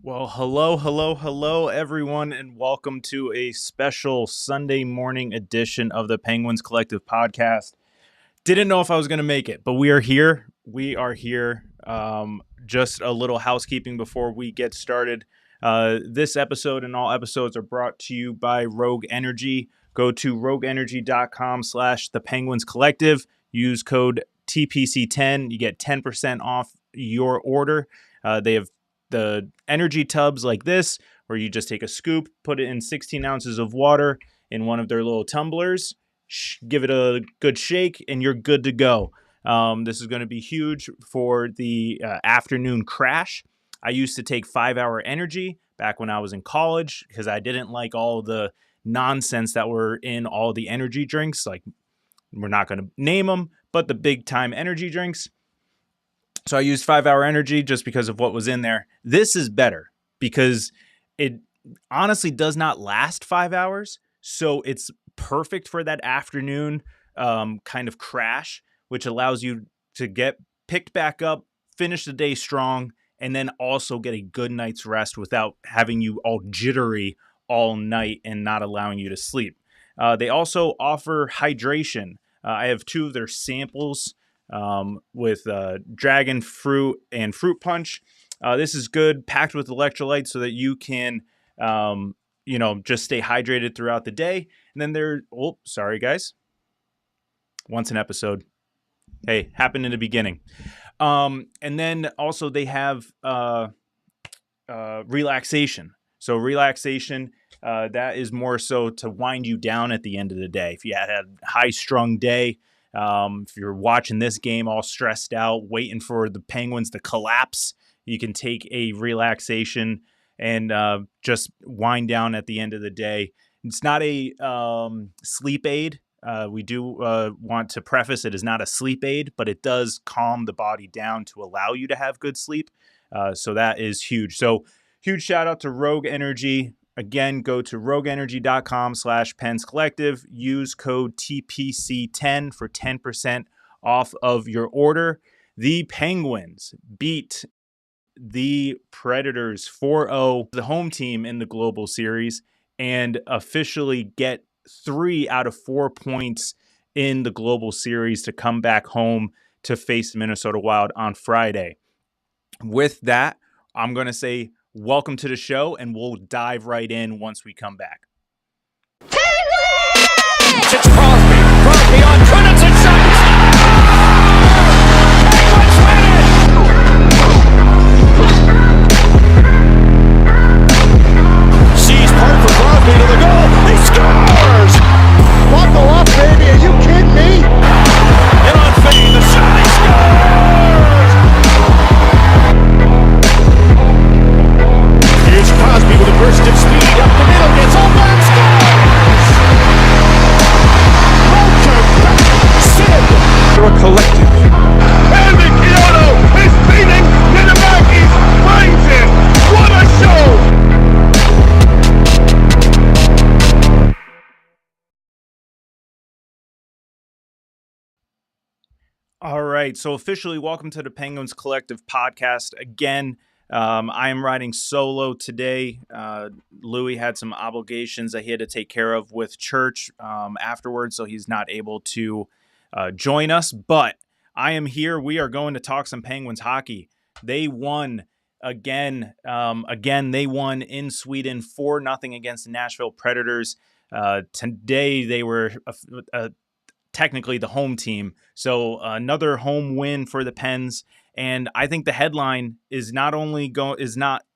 Well, hello, everyone, and welcome to a special Sunday morning edition of the Penguins Collective podcast. Didn't know if I was going to make it, but we are here. Just a little housekeeping before we get started. This episode and all episodes are brought to you by Rogue Energy. Go to rogueenergy.com/the Penguins Collective. Use code TPC10. You get 10% off your order. They have the energy tubs like this, where you just take a scoop, put it in 16 ounces of water in one of their little tumblers, give it a good shake, and you're good to go. This is going to be huge for the afternoon crash. I used to take 5-Hour Energy back when I was in college because I didn't like all the nonsense that were in all the energy drinks. Like, we're not going to name them, but the big time energy drinks. So I used 5-Hour Energy just because of what was in there. This is better because it honestly does not last 5 hours. So it's perfect for that afternoon kind of crash, which allows you to get picked back up, finish the day strong, and then also get a good night's rest without having you all jittery all night and not allowing you to sleep. They also offer hydration. I have 2 of their samples with dragon fruit and fruit punch. This is good, packed with electrolytes so that you can, just stay hydrated throughout the day. And then sorry guys. Once an episode. Hey, happened in the beginning. And then also they have relaxation. So relaxation, that is more so to wind you down at the end of the day. If you had a high-strung day, if you're watching this game all stressed out, waiting for the Penguins to collapse, you can take a relaxation and just wind down at the end of the day. It's not a sleep aid. We do want to preface it is not a sleep aid, but it does calm the body down to allow you to have good sleep. So that is huge. So huge shout out to Rogue Energy. Again, go to rogueenergy.com/Pens Collective. Use code TPC10 for 10% off of your order. The Penguins beat the Predators 4-0, the home team in the Global Series, and officially get 3 out of 4 points in the Global Series to come back home to face the Minnesota Wild on Friday. With that, I'm going to say welcome to the show, and we'll dive right in once we come back. It's Crosby. Crosby on Trinidad and shot. Penguins win it! Sees part for Crosby to the goal. He scores! Buckle up, baby. Are you kidding me? And on Fane, the shot. He scores! Here's Crosby with a burst of speed up the middle. Gets open. Scores! We're a collective. Andy Kyoto is beating Minamaki's brains in. What a show! All right, so officially welcome to the Penguins Collective podcast. Again, I am riding solo today. Louis had some obligations that he had to take care of with church afterwards, so he's not able to join us. But I am here. We are going to talk some Penguins hockey. They won again. They won in Sweden 4-0 against the Nashville Predators. Today they were technically the home team. So another home win for the Pens. And I think the headline is not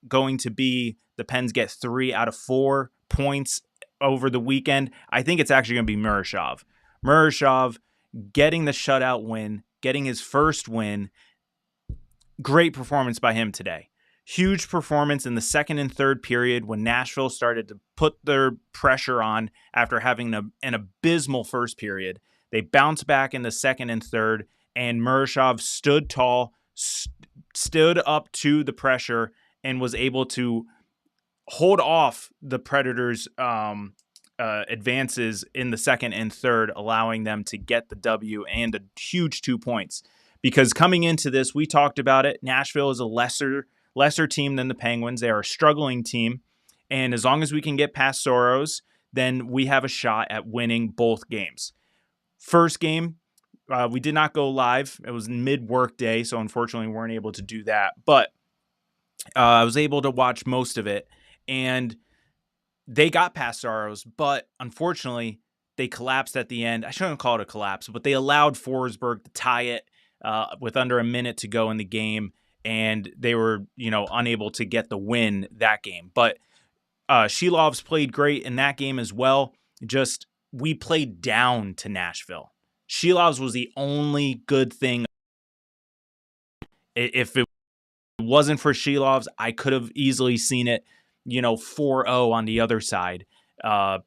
going to be the Pens get 3 out of 4 points over the weekend. I think it's actually going to be Murashov. Murashov getting the shutout win, getting his first win. Great performance by him today. Huge performance in the second and third period when Nashville started to put their pressure on after having an abysmal first period. They bounced back in the second and third, and Murashov stood tall, stood up to the pressure, and was able to hold off the Predators' advances in the second and third, allowing them to get the W and a huge 2 points. Because coming into this, we talked about it, Nashville is a lesser lesser team than the Penguins. They are a struggling team. And as long as we can get past Soros, then we have a shot at winning both games. First game, we did not go live. It was mid-work day, so unfortunately we weren't able to do that. But I was able to watch most of it. And they got past Soros, but unfortunately they collapsed at the end. I shouldn't call it a collapse, but they allowed Forsberg to tie it with under a minute to go in the game. And they were, unable to get the win that game. But Shilov's played great in that game as well. Just we played down to Nashville. Shilov's was the only good thing. If it wasn't for Shilov's, I could have easily seen it, 4-0 on the other side.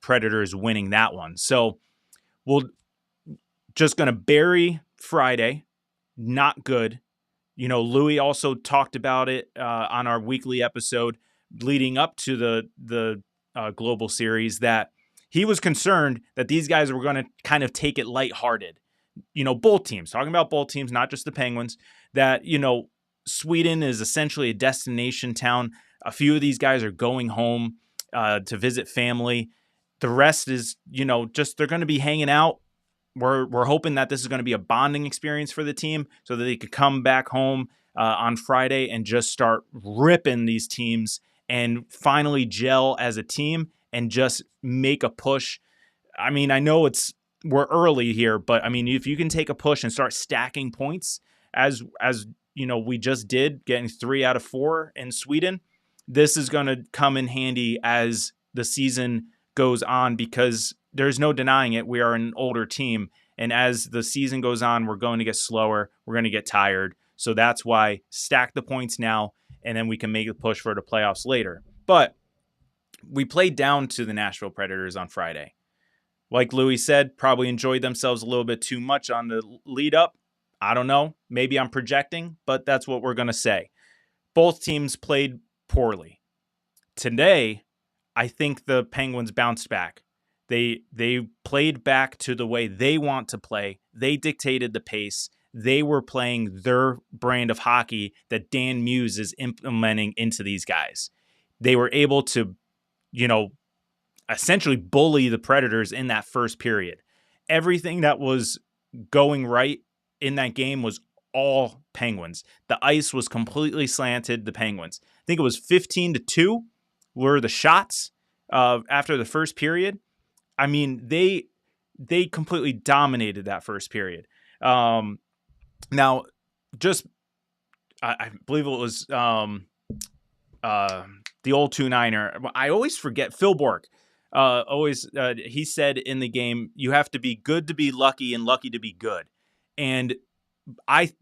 Predators winning that one. So we'll just going to bury Friday. Not good. Louis also talked about it on our weekly episode leading up to the global series that he was concerned that these guys were going to kind of take it lighthearted. Both teams, talking about both teams, not just the Penguins, that, Sweden is essentially a destination town. A few of these guys are going home to visit family. The rest is, just they're going to be hanging out. We're hoping that this is going to be a bonding experience for the team so that they could come back home on Friday and just start ripping these teams and finally gel as a team and just make a push. I mean, I know we're early here, but I mean, if you can take a push and start stacking points as we just did, getting 3 out of 4 in Sweden, this is going to come in handy as the season goes on because there's no denying it. We are an older team. And as the season goes on, we're going to get slower. We're going to get tired. So that's why stack the points now, and then we can make a push for the playoffs later. But we played down to the Nashville Predators on Friday. Like Louis said, probably enjoyed themselves a little bit too much on the lead up. I don't know. Maybe I'm projecting, but that's what we're going to say. Both teams played poorly. Today, I think the Penguins bounced back. They played back to the way they want to play. They dictated the pace. They were playing their brand of hockey that Dan Muse is implementing into these guys. They were able to, essentially bully the Predators in that first period. Everything that was going right in that game was all Penguins. The ice was completely slanted the Penguins. I think it was 15-2 were the shots after the first period. I mean, they completely dominated that first period. Now, just I believe it was the old 2-9er. I always forget Phil Bork. He said in the game, you have to be good to be lucky and lucky to be good. And I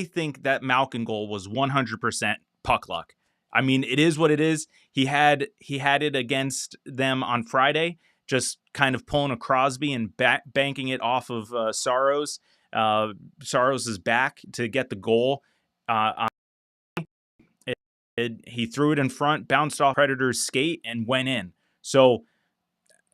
think that Malkin goal was 100% puck luck. I mean, it is what it is. He had it against them on Friday, just kind of pulling a Crosby and banking it off of Saros. Saros' back to get the goal. He threw it in front, bounced off Predator's skate, and went in. So,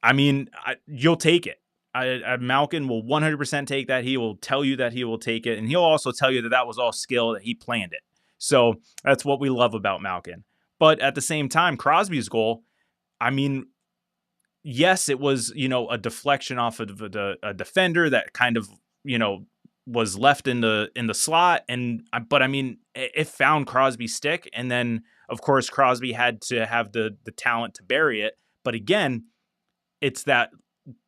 I mean, you'll take it. Malkin will 100% take that. He will tell you that he will take it. And he'll also tell you that that was all skill, that he planned it. So that's what we love about Malkin. But at the same time, Crosby's goal, I mean, yes, it was, a deflection off of a defender that kind of, was left in the slot. But I mean, it found Crosby's stick. And then, of course, Crosby had to have the talent to bury it. But again, it's that,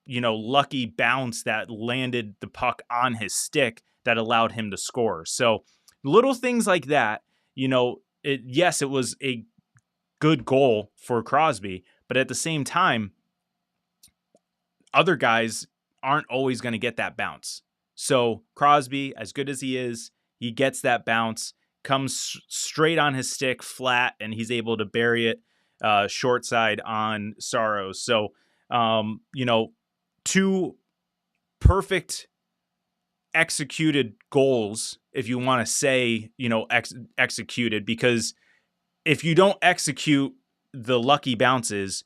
lucky bounce that landed the puck on his stick that allowed him to score. So little things like that, it was a good goal for Crosby, but at the same time, other guys aren't always going to get that bounce. So Crosby, as good as he is, he gets that bounce, comes straight on his stick flat, and he's able to bury it short side on Saros. So, two perfect executed goals, if you want to say, executed, because if you don't execute the lucky bounces,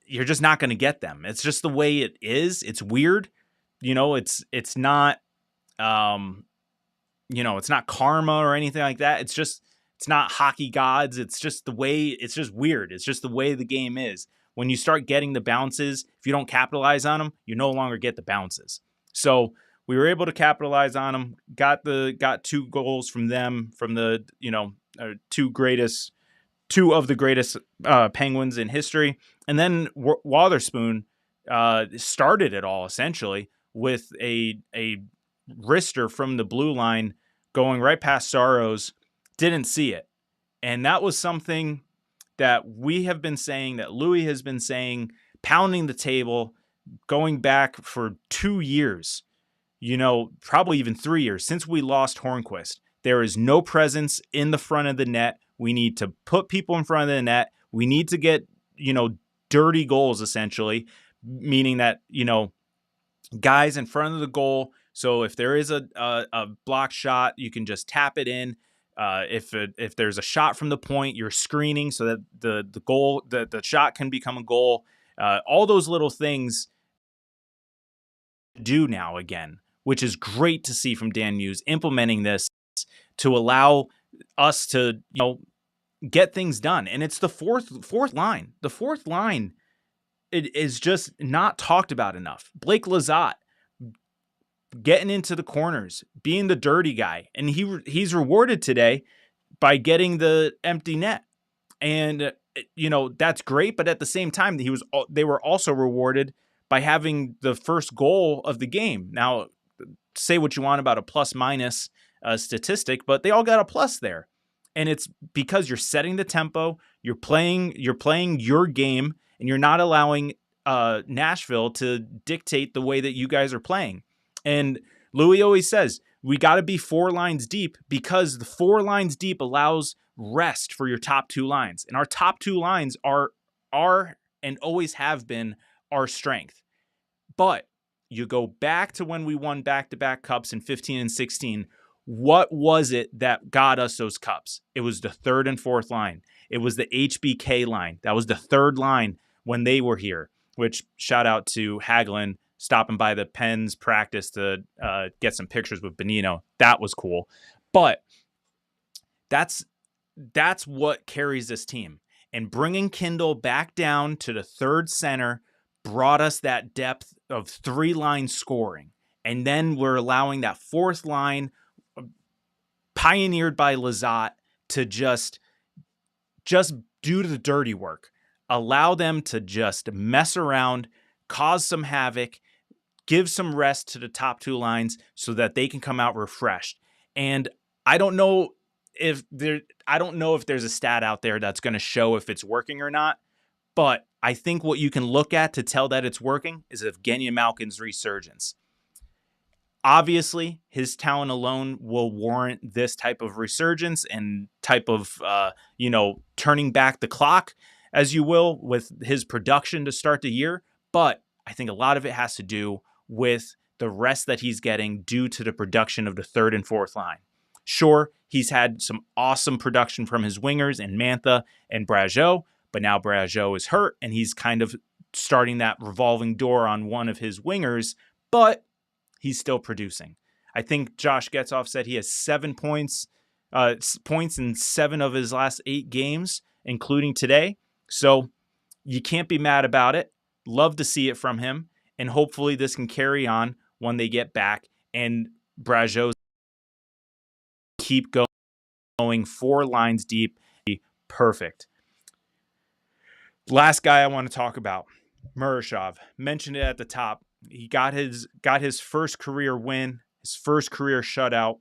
you're just not going to get them. It's just the way it is. It's weird. It's not, it's not karma or anything like that. It's It's not hockey gods. It's just weird. It's just the way the game is. When you start getting the bounces, if you don't capitalize on them, you no longer get the bounces. So we were able to capitalize on them. Got 2 goals from them, from the two of the greatest Penguins in history. And then Wotherspoon started it all essentially with a wrister from the blue line going right past Saros. Didn't see it. And that was something that we have been saying, that Louis has been saying, pounding the table, going back for 2 years, probably even 3 years since we lost Hornquist. There is no presence in the front of the net. We need to put people in front of the net. We need to get, dirty goals, essentially, meaning that, guys in front of the goal. So if there is a block shot, you can just tap it in. If there's a shot from the point, you're screening so that the shot can become a goal. All those little things do now again, which is great to see from Dan Muse implementing this to allow us to, get things done. And it's the fourth line. The fourth line, it is just not talked about enough. Blake Lizotte getting into the corners, being the dirty guy, and he's rewarded today by getting the empty net. And that's great, but at the same time, they were also rewarded by having the first goal of the game. Now, say what you want about a plus minus statistic, but they all got a plus there. And it's because you're setting the tempo, you're playing your game, and you're not allowing Nashville to dictate the way that you guys are playing. And Louis always says, we got to be 4 lines deep, because the 4 lines deep allows rest for your top 2 lines. And our top 2 lines are and always have been our strength. But you go back to when we won back-to-back cups in 15 and 16. What was it that got us those cups? It was the 3rd and 4th line. It was the HBK line. That was the 3rd line when they were here, which shout out to Hagelin stopping by the Pens practice to get some pictures with Bonino. That was cool. But that's what carries this team. And bringing Kindle back down to the 3rd center brought us that depth of 3-line scoring. And then we're allowing that 4th line, pioneered by Lizotte, to just do the dirty work. Allow them to just mess around, cause some havoc, give some rest to the top 2 lines so that they can come out refreshed. And I don't know if there's a stat out there that's going to show if it's working or not, but I think what you can look at to tell that it's working is Evgeny Malkin's resurgence. Obviously, his talent alone will warrant this type of resurgence and type of, turning back the clock, as you will, with his production to start the year. But I think a lot of it has to do with the rest that he's getting due to the production of the 3rd and 4th line. Sure, he's had some awesome production from his wingers in Mantha and Brageau, but now Brageau is hurt, and he's kind of starting that revolving door on one of his wingers, but he's still producing. I think Josh Getzoff said he has 7 points in 7 of his last 8 games, including today. So you can't be mad about it. Love to see it from him. And hopefully this can carry on when they get back and Brageau keep going 4 lines deep. Perfect. Last guy I want to talk about, Murashov. Mentioned it at the top. He got his first career win, his first career shutout.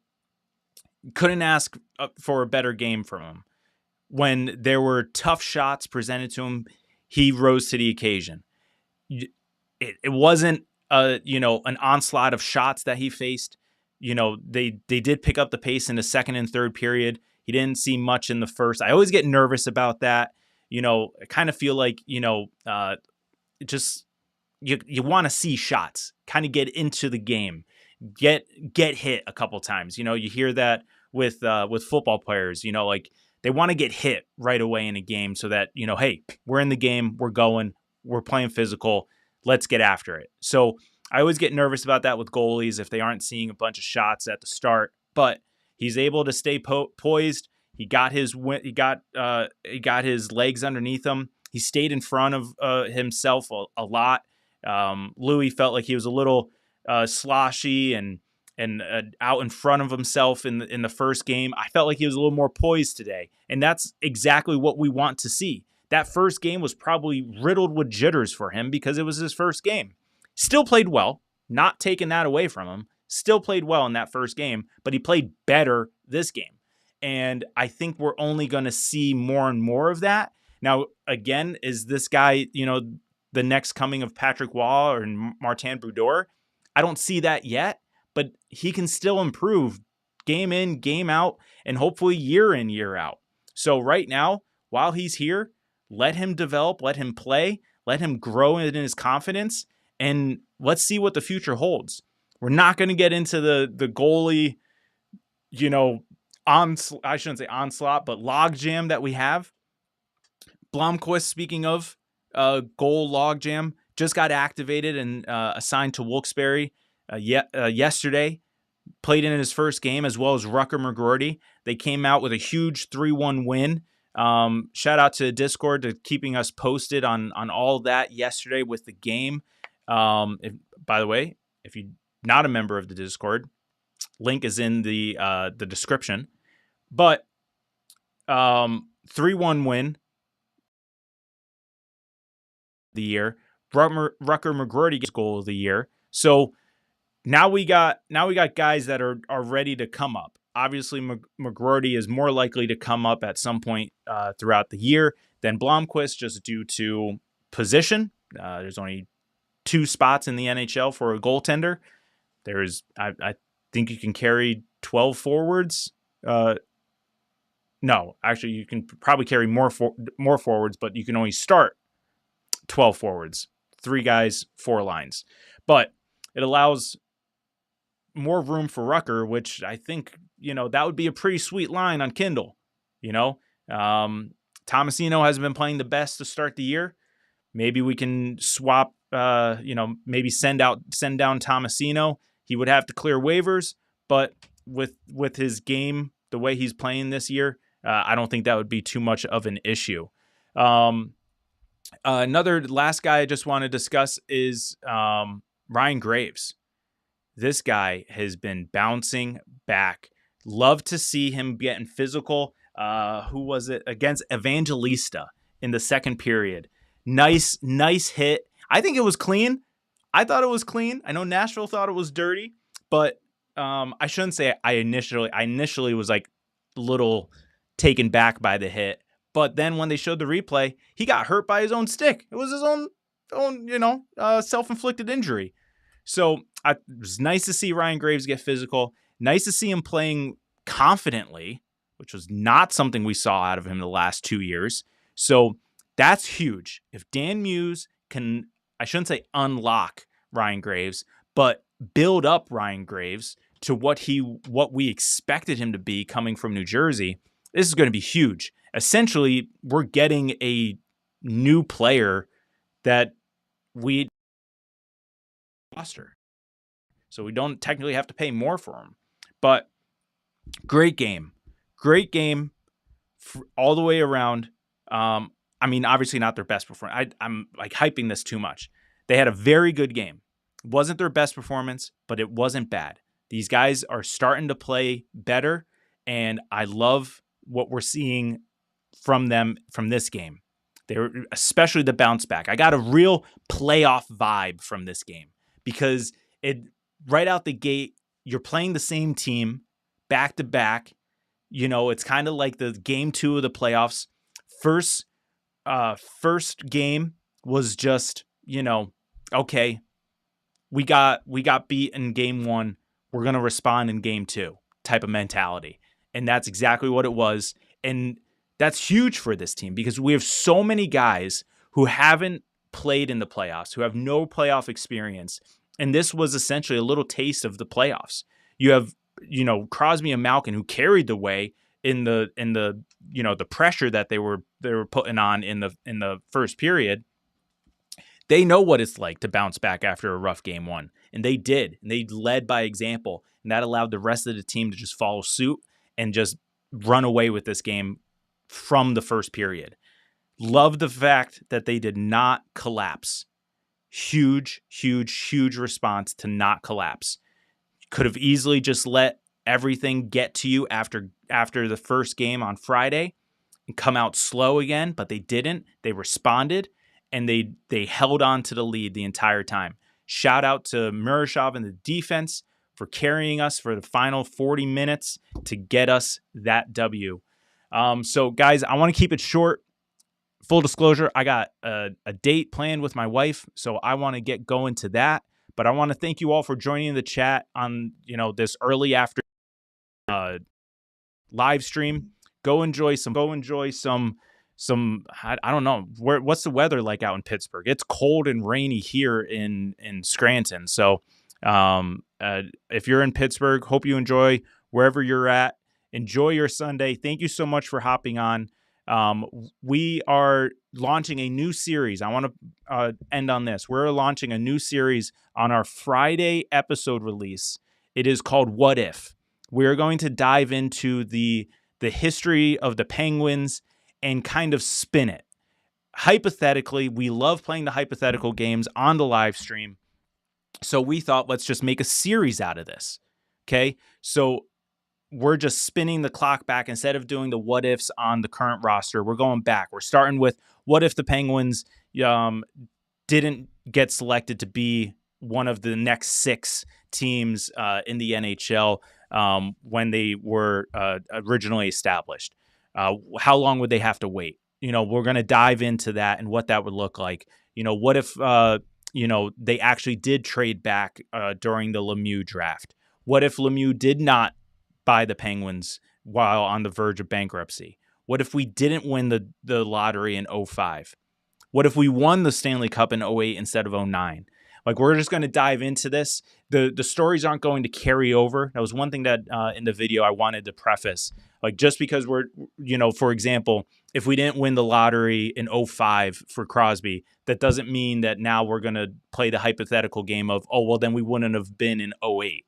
Couldn't ask for a better game from him. When there were tough shots presented to him, he rose to the occasion. It wasn't an onslaught of shots that he faced. They did pick up the pace in the 2nd and 3rd period. He didn't see much in the first. I always get nervous about that. I kind of feel like, just you want to see shots, kind of get into the game, get hit a couple times. You hear that with football players, like they want to get hit right away in a game so that, hey, we're in the game, we're going, we're playing physical, let's get after it. So I always get nervous about that with goalies if they aren't seeing a bunch of shots at the start, but he's able to stay poised. He got his he got his legs underneath him. He stayed in front of himself a lot. Louis felt like he was a little sloshy and out in front of himself in the first game. I felt like he was a little more poised today, and that's exactly what we want to see. That first game was probably riddled with jitters for him because it was his first game. Still played well, not taking that away from him. Still played well in that first game, but he played better this game. And I think we're only going to see more and more of that. Now, again, is this guy, the next coming of Patrick Waugh or Martin Brodeur? I don't see that yet, but he can still improve game in, game out, and hopefully year in, year out. So right now, while he's here, let him develop, let him play, let him grow in his confidence, and let's see what the future holds. We're not going to get into the goalie, I shouldn't say onslaught, but logjam that we have. Blomqvist, speaking of goal logjam, just got activated and assigned to Wilkes-Barre yesterday. Played in his first game, as well as Rucker McGroarty. They came out with a huge 3-1 win. Shout out to Discord to keeping us posted on all that yesterday with the game. By the way, if you're not a member of the Discord, link is in the description. But 3-1 win the year. Rucker McGroarty gets goal of the year. So now we got guys that are ready to come up. Obviously, McGroarty is more likely to come up at some point throughout the year than Blomqvist, just due to position. There's only 2 spots in the NHL for a goaltender. I think you can carry 12 forwards. No, actually, you can probably carry more forwards, but you can only start 12 forwards. 3 guys, 4 lines. But it allows more room for Rucker, which I think, that would be a pretty sweet line on Kindle. Tomasino hasn't been playing the best to start the year. Maybe we can swap, maybe send down Tomasino. He would have to clear waivers, but with his game, the way he's playing this year, I don't think that would be too much of an issue. Another last guy I just want to discuss is Ryan Graves. This guy has been bouncing back. Love to see him getting physical. Who was it? Against Evangelista in the second period. Nice hit. I think it was clean. I thought it was clean. I know Nashville thought it was dirty, but I shouldn't say I initially was like a little taken back by the hit. But then when they showed the replay, he got hurt by his own stick. It was his own self-inflicted injury. So it was nice to see Ryan Graves get physical. Nice to see him playing confidently, which was not something we saw out of him the last 2 years. So that's huge. If Dan Muse can, I shouldn't say unlock Ryan Graves, but build up Ryan Graves to what we expected him to be coming from New Jersey, this is going to be huge. Essentially, we're getting a new player that we roster. So we don't technically have to pay more for him. But great game all the way around. Obviously not their best performance. I'm like hyping this too much. They had a very good game. It wasn't their best performance, but it wasn't bad. These guys are starting to play better, and I love what we're seeing from them from this game. They're especially the bounce back. I got a real playoff vibe from this game because it right out the gate, you're playing the same team back to back. It's kind of like the game 2 of the playoffs. First game was just, okay, we got beat in game 1. We're going to respond in game 2 type of mentality. And that's exactly what it was. And that's huge for this team because we have so many guys who haven't played in the playoffs, who have no playoff experience. And this was essentially a little taste of the playoffs. You have, Crosby and Malkin who carried the way in the the pressure that they were putting on in the first period. They know what it's like to bounce back after a rough game 1. And they did. And they led by example. And that allowed the rest of the team to just follow suit and just run away with this game from the first period. Love the fact that they did not collapse. Huge, huge, huge response to not collapse. Could have easily just let everything get to you after the first game on Friday and come out slow again, but they didn't. They responded, and they held on to the lead the entire time. Shout out to Murashov and the defense for carrying us for the final 40 minutes to get us that W. So, guys, I want to keep it short. Full disclosure, I got a date planned with my wife, so I want to get going to that. But I want to thank you all for joining the chat on this early after live stream. Go enjoy some. I don't know what's the weather like out in Pittsburgh. It's cold and rainy here in Scranton. So if you're in Pittsburgh, hope you enjoy wherever you're at. Enjoy your Sunday. Thank you so much for hopping on. We are launching a new series. I want to end on this. We're launching a new series on our Friday episode release. It is called What If. We're going to dive into the history of the Penguins and kind of spin it. Hypothetically, we love playing the hypothetical games on the live stream. So we thought, let's just make a series out of this. Okay. So we're just spinning the clock back. Instead of doing the what ifs on the current roster, we're going back. We're starting with what if the Penguins didn't get selected to be one of the next 6 teams in the NHL when they were originally established. How long would they have to wait? We're going to dive into that and what that would look like. What if, they actually did trade back during the Lemieux draft? What if Lemieux did not buy the Penguins while on the verge of bankruptcy? What if we didn't win the lottery in 2005? What if we won the Stanley Cup in 2008 instead of 2009? Like, we're just going to dive into this. The stories aren't going to carry over. That was one thing that in the video I wanted to preface. Like, just because we're, for example, if we didn't win the lottery in 2005 for Crosby, that doesn't mean that now we're going to play the hypothetical game of, oh, well, then we wouldn't have been in 2008.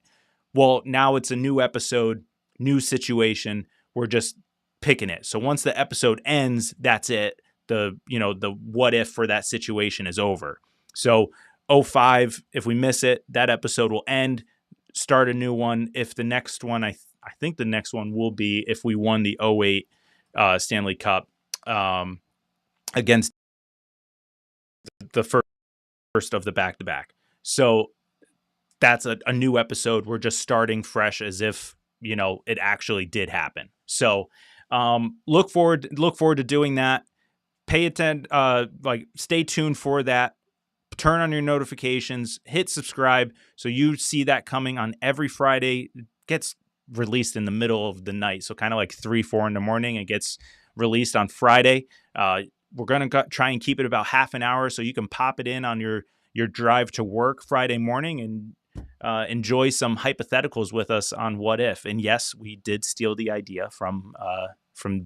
Well, now it's a new episode, new situation. We're just picking it. So once the episode ends, that's it. The what if for that situation is over. So 2005, if we miss it, that episode will end, start a new one. If the next one, I think the next one will be if we won the 2008 Stanley Cup against the first of the back-to-back. So that's a new episode. We're just starting fresh as if, it actually did happen. So look forward to doing that. Pay attention, stay tuned for that. Turn on your notifications, hit subscribe so you see that coming on every Friday. It gets released in the middle of the night, so kind of like 3-4 in the morning. It gets released on Friday. We're going to try and keep it about half an hour so you can pop it in on your drive to work Friday morning and enjoy some hypotheticals with us on What If. And yes, we did steal the idea from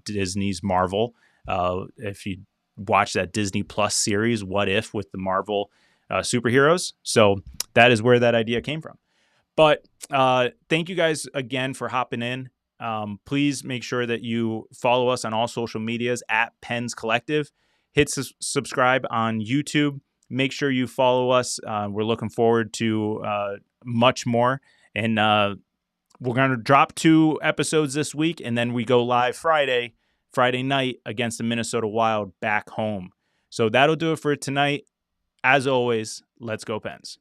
Disney's Marvel. If you watch that Disney Plus series, What If, with the Marvel superheroes. So that is where that idea came from. But thank you guys again for hopping in. Please make sure that you follow us on all social medias at Pens Collective. Hit subscribe on YouTube. Make sure you follow us. We're looking forward to much more. And we're going to drop 2 episodes this week, and then we go live Friday night against the Minnesota Wild back home. So that'll do it for tonight. As always, let's go Pens.